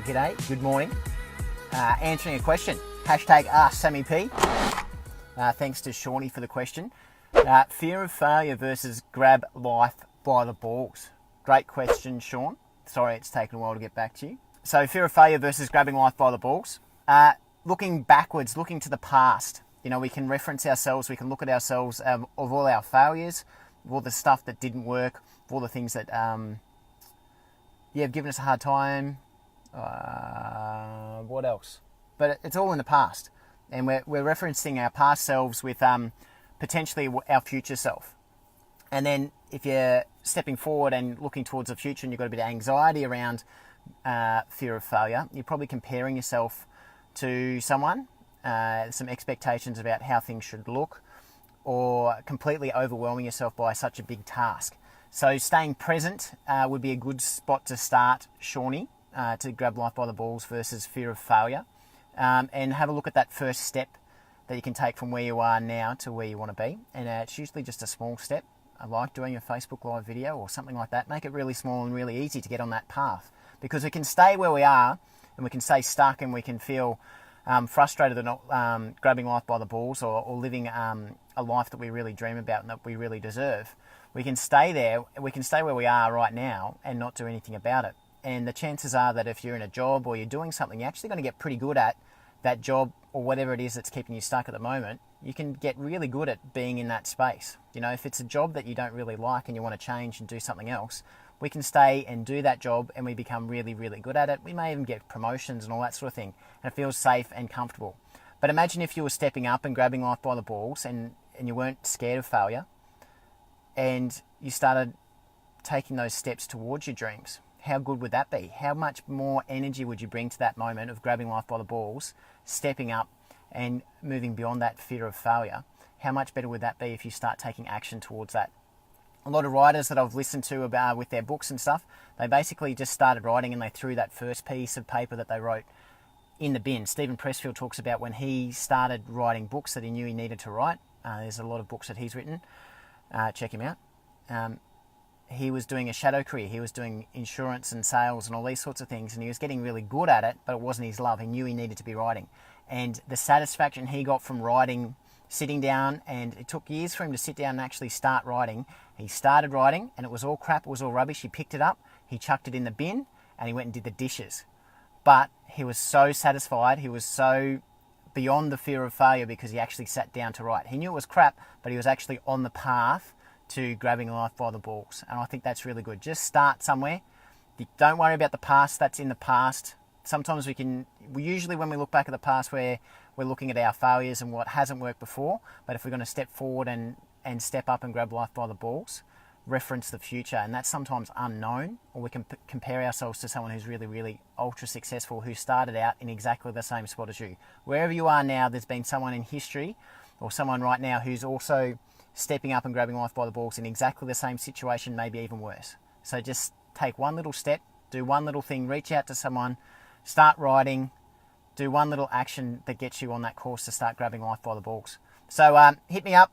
G'day, good morning. Answering a question. Hashtag asksammyp. Thanks to Shauny for the question. Fear of failure versus grab life by the balls. Great question, Sean. Sorry it's taken a while to get back to you. So fear of failure versus grabbing life by the balls. Looking backwards, looking to the past. You know, we can reference ourselves, we can look at ourselves of all our failures, of all the stuff that didn't work, of all the things that have given us a hard time. What else? But it's all in the past. And we're referencing our past selves with potentially our future self. And then if you're stepping forward and looking towards the future and you've got a bit of anxiety around fear of failure, you're probably comparing yourself to someone, some expectations about how things should look, or completely overwhelming yourself by such a big task. So staying present would be a good spot to start, Shauny, to grab life by the balls versus fear of failure. And have a look at that first step that you can take from where you are now to where you want to be. And it's usually just a small step. I like doing a Facebook Live video or something like that. Make it really small and really easy to get on that path. Because we can stay where we are and we can stay stuck and we can feel frustrated at not grabbing life by the balls or living a life that we really dream about and that we really deserve. We can stay there, we can stay where we are right now and not do anything about it. And the chances are that if you're in a job or you're doing something, you're actually going to get pretty good at that job or whatever it is that's keeping you stuck at the moment. You can get really good at being in that space. You know, if it's a job that you don't really like and you want to change and do something else, we can stay and do that job and we become really, really good at it. We may even get promotions and all that sort of thing. And it feels safe and comfortable. But imagine if you were stepping up and grabbing life by the balls and you weren't scared of failure and you started taking those steps towards your dreams. How good would that be? How much more energy would you bring to that moment of grabbing life by the balls, stepping up and moving beyond that fear of failure? How much better would that be if you start taking action towards that? A lot of writers that I've listened to about with their books and stuff, they basically just started writing and they threw that first piece of paper that they wrote in the bin. Stephen Pressfield talks about when he started writing books that he knew he needed to write. There's a lot of books that he's written. Check him out. He was doing a shadow career. He was doing insurance and sales and all these sorts of things, and he was getting really good at it, but it wasn't his love. He knew he needed to be writing. And the satisfaction he got from writing, sitting down, and it took years for him to sit down and actually start writing. He started writing, and it was all crap, it was all rubbish. He picked it up, he chucked it in the bin, and he went and did the dishes. But he was so satisfied, he was so beyond the fear of failure because he actually sat down to write. He knew it was crap, but he was actually on the path to grabbing life by the balls. And I think that's really good. Just start somewhere. Don't worry about the past. That's in the past. Sometimes we usually when we look back at the past, we're looking at our failures and what hasn't worked before. But if we're going to step forward and step up and grab life by the balls, reference the future. And that's sometimes unknown, or we can compare ourselves to someone who's really, really ultra successful who started out in exactly the same spot as you. Wherever you are now, there's been someone in history or someone right now who's also stepping up and grabbing life by the balls in exactly the same situation, maybe even worse. So just take one little step, do one little thing, reach out to someone, start writing, do one little action that gets you on that course to start grabbing life by the balls. So hit me up,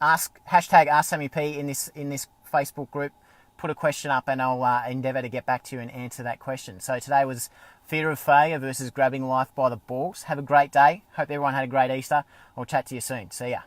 hashtag asksammyp in this Facebook group, put a question up and I'll endeavour to get back to you and answer that question. So today was fear of failure versus grabbing life by the balls. Have a great day. Hope everyone had a great Easter. I'll chat to you soon. See ya.